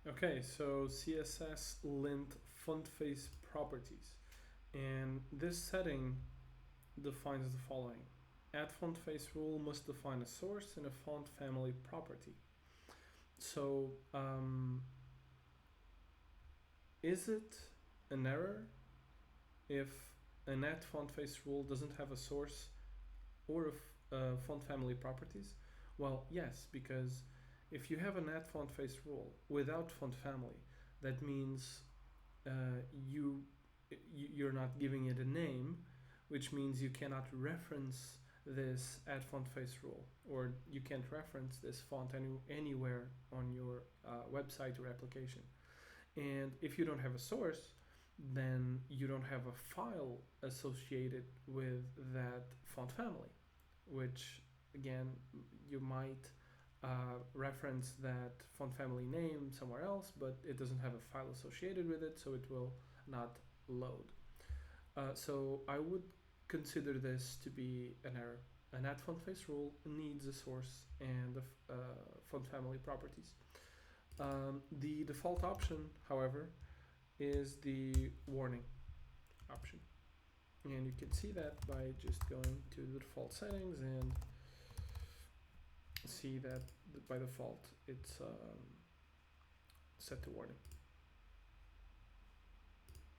Okay, so css.lint.fontFaceProperties, and this setting defines the following. Add font face rule must define a source and a font family property. So, is it an error if an add font face rule doesn't have a source or a font family properties? Well, yes, because if you have an add font face rule without font family, that means uh, you you're not giving it a name, which means you cannot reference this add font face rule, or you can't reference this font anywhere on your website or application. And if you don't have a source, then you don't have a file associated with that font family, which again, you might reference that font family name somewhere else, but it doesn't have a file associated with it, so it will not load. So I would consider this to be an error. An add font face rule needs a source and the font family properties. The default option, however, is the warning option. And you can see that by just going to the default settings and see that by default it's set to warning.